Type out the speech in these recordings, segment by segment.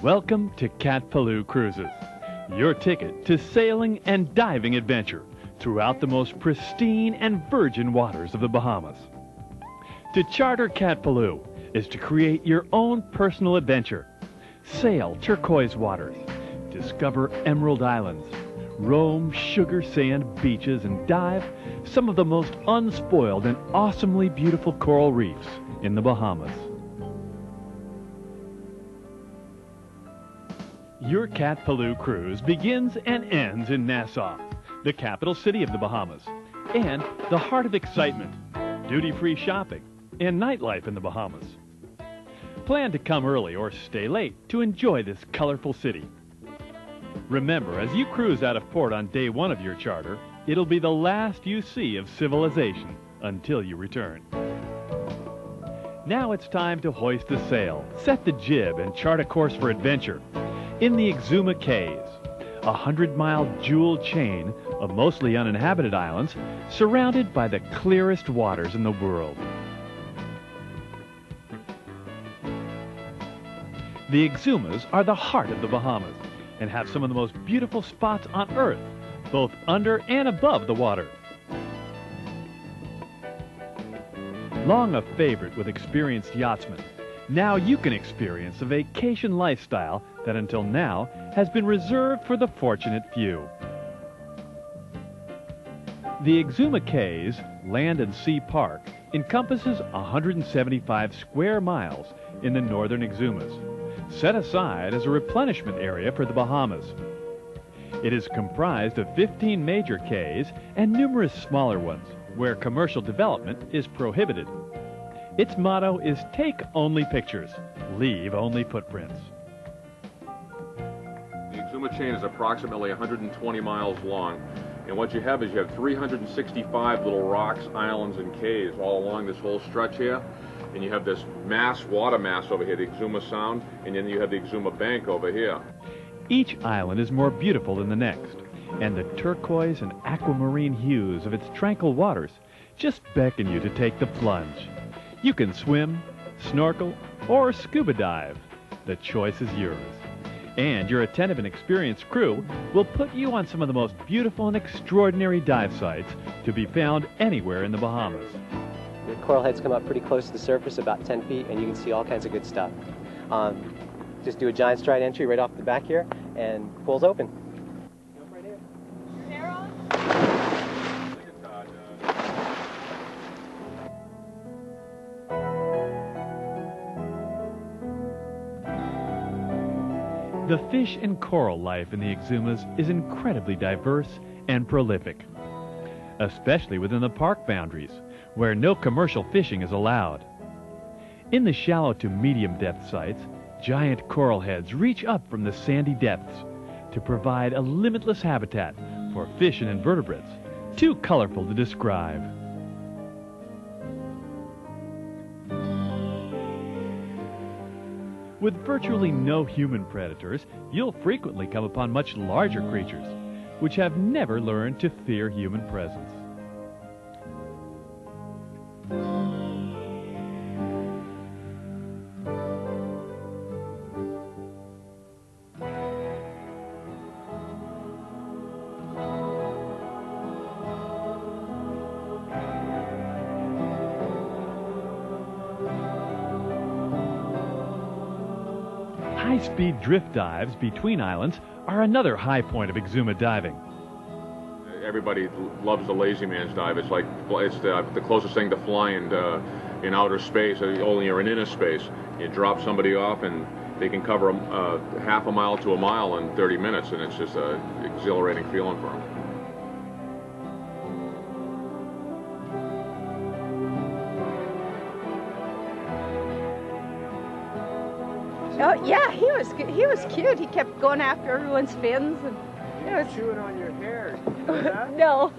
Welcome to ppalu Cruises, your ticket to sailing and diving adventure throughout the most pristine and virgin waters of the Bahamas. To charter ppalu is to create your own personal adventure. Sail turquoise waters, discover emerald islands, roam sugar sand beaches, and dive some of the most unspoiled and awesomely beautiful coral reefs in the Bahamas. Your ppalu cruise begins and ends in Nassau, the capital city of the Bahamas, and the heart of excitement, duty-free shopping, and nightlife in the Bahamas. Plan to come early or stay late to enjoy this colorful city. Remember, as you cruise out of port on day one of your charter, it'll be the last you see of civilization until you return. Now it's time to hoist the sail, set the jib, and chart a course for adventure in the Exuma Cays, a 100-mile jeweled chain of mostly uninhabited islands surrounded by the clearest waters in the world. The Exumas are the heart of the Bahamas and have some of the most beautiful spots on Earth, both under and above the water. Long a favorite with experienced yachtsmen, now you can experience a vacation lifestyle that until now has been reserved for the fortunate few. The Exuma Cays Land and Sea Park encompasses 175 square miles in the northern Exumas, set aside as a replenishment area for the Bahamas. It is comprised of 15 major cays and numerous smaller ones, where commercial development is prohibited. Its motto is take only pictures, leave only footprints. The Exuma chain is approximately 120 miles long, and what you have is you have 365 little rocks, islands, and cays all along this whole stretch here. And you have this water mass over here, the Exuma Sound, and then you have the Exuma Bank over here. Each island is more beautiful than the next, and the turquoise and aquamarine hues of its tranquil waters just beckon you to take the plunge. You can swim, snorkel, or scuba dive. The choice is yours. And your attentive and experienced crew will put you on some of the most beautiful and extraordinary dive sites to be found anywhere in the Bahamas. The coral heads come up pretty close to the surface, about 10 feet, and you can see all kinds of good stuff. Just do a giant stride entry right off the back here, and pool's open. Jump right in. Your hair on? The fish and coral life in the Exumas is incredibly diverse and prolific, especially within the park boundaries, where no commercial fishing is allowed. In the shallow to medium depth sites, giant coral heads reach up from the sandy depths to provide a limitless habitat for fish and invertebrates, too colorful to describe. With virtually no human predators, you'll frequently come upon much larger creatures, which have never learned to fear human presence. High-speed drift dives between islands are another high point of Exuma diving. Everybody loves the lazy man's dive. It's like it's the closest thing to flying in outer space, only you're in inner space. You drop somebody off and they can cover half a mile to a mile in 30 minutes, and it's just an exhilarating feeling for them. Oh yeah, he was good. He was cute. He kept going after everyone's fins, and it was chewing on your hair. no.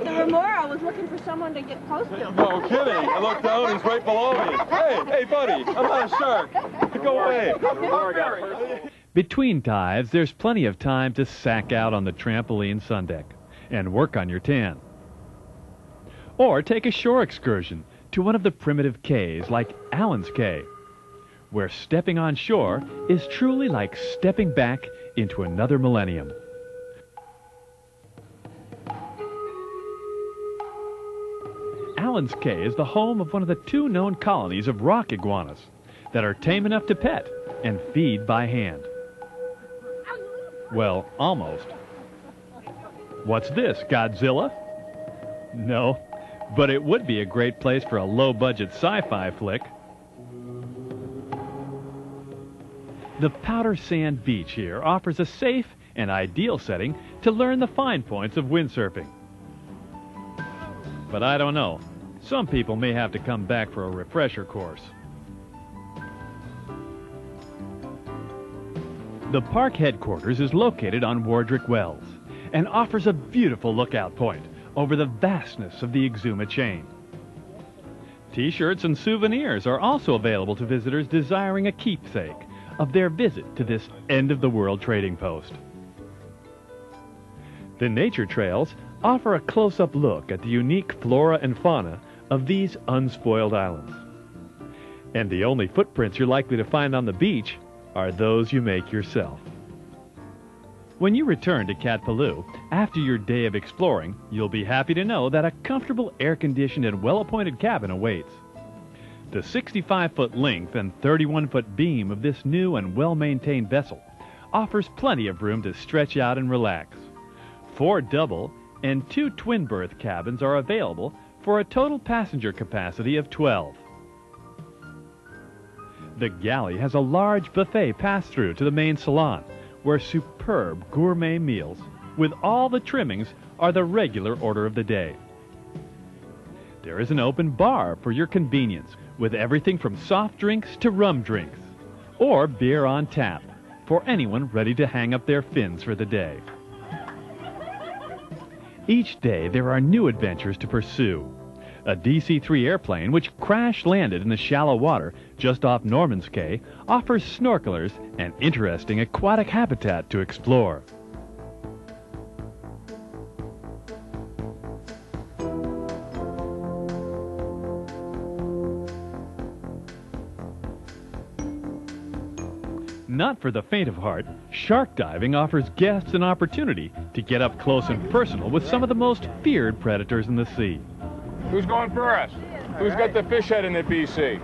The Remora was looking for someone to get close to. No kidding. I looked down. He's right below me. Hey, buddy. I'm not a shark. Go away. Between dives, there's plenty of time to sack out on the trampoline sun deck and work on your tan. Or take a shore excursion to one of the primitive cays like Allen's Cay, where stepping on shore is truly like stepping back into another millennium. Allen's Cay is the home of one of the 2 known colonies of rock iguanas that are tame enough to pet and feed by hand. Well, almost. What's this, Godzilla? No, but it would be a great place for a low-budget sci-fi flick. The Powder Sand Beach here offers a safe and ideal setting to learn the fine points of windsurfing. But I don't know. Some people may have to come back for a refresher course. The park headquarters is located on Wardrick Wells and offers a beautiful lookout point over the vastness of the Exuma chain. T-shirts and souvenirs are also available to visitors desiring a keepsake of their visit to this end-of-the-world trading post. The nature trails offer a close-up look at the unique flora and fauna of these unspoiled islands. And the only footprints you're likely to find on the beach are those you make yourself. When you return to Cat Ppalu after your day of exploring, you'll be happy to know that a comfortable, air-conditioned, and well-appointed cabin awaits. The 65-foot length and 31-foot beam of this new and well-maintained vessel offers plenty of room to stretch out and relax. 4 double and 2 twin-berth cabins are available for a total passenger capacity of 12. The galley has a large buffet pass-through to the main salon, where superb gourmet meals with all the trimmings are the regular order of the day. There is an open bar for your convenience, with everything from soft drinks to rum drinks, or beer on tap for anyone ready to hang up their fins for the day. Each day there are new adventures to pursue. A DC-3 airplane, which crash-landed in the shallow water just off Norman's Cay, offers snorkelers an interesting aquatic habitat to explore. Not for the faint of heart, shark diving offers guests an opportunity to get up close and personal with some of the most feared predators in the sea. Who's going first? Who's got the fish head in it, BC?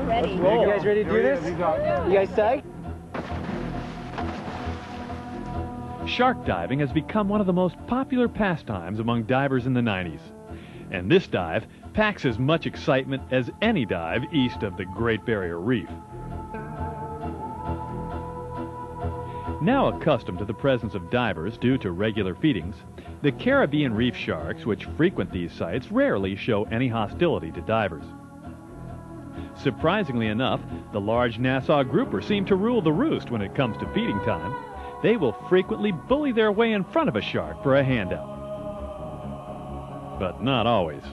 Ready. You guys ready to do this? You guys psyched? Shark diving has become one of the most popular pastimes among divers in the 90s. And this dive packs as much excitement as any dive east of the Great Barrier Reef. Now accustomed to the presence of divers due to regular feedings, the Caribbean reef sharks which frequent these sites rarely show any hostility to divers. Surprisingly enough, the large Nassau grouper seem to rule the roost when it comes to feeding time. They will frequently bully their way in front of a shark for a handout. But not always.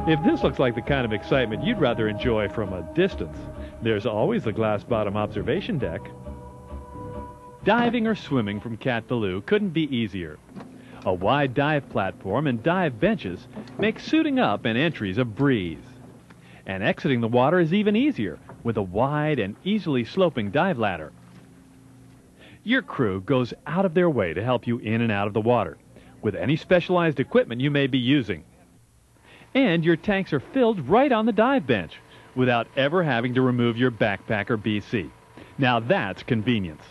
If this looks like the kind of excitement you'd rather enjoy from a distance, there's always the glass-bottom observation deck. Diving or swimming from Cat Ppalu couldn't be easier. A wide dive platform and dive benches make suiting up and entries a breeze. And exiting the water is even easier with a wide and easily sloping dive ladder. Your crew goes out of their way to help you in and out of the water with any specialized equipment you may be using. And your tanks are filled right on the dive bench without ever having to remove your backpack or BC. Now that's convenience.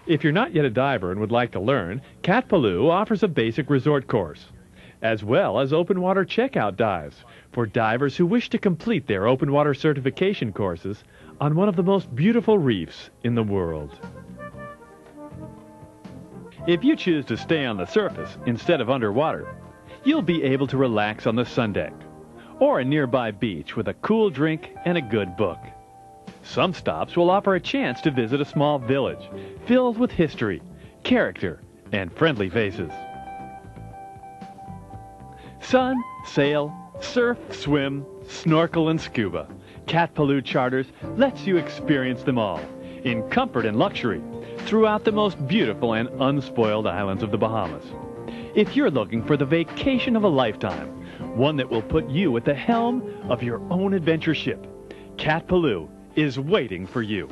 If you're not yet a diver and would like to learn, Cat Ppalu offers a basic resort course, as well as open water checkout dives for divers who wish to complete their open water certification courses on one of the most beautiful reefs in the world. If you choose to stay on the surface instead of underwater, you'll be able to relax on the sun deck or a nearby beach with a cool drink and a good book. Some stops will offer a chance to visit a small village filled with history, character, and friendly faces. Sun, sail, surf, swim, snorkel, and scuba. Cat Ppalu Charters lets you experience them all in comfort and luxury throughout the most beautiful and unspoiled islands of the Bahamas. if you're looking for the vacation of a lifetime, one that will put you at the helm of your own adventure ship, ppalu is waiting for you.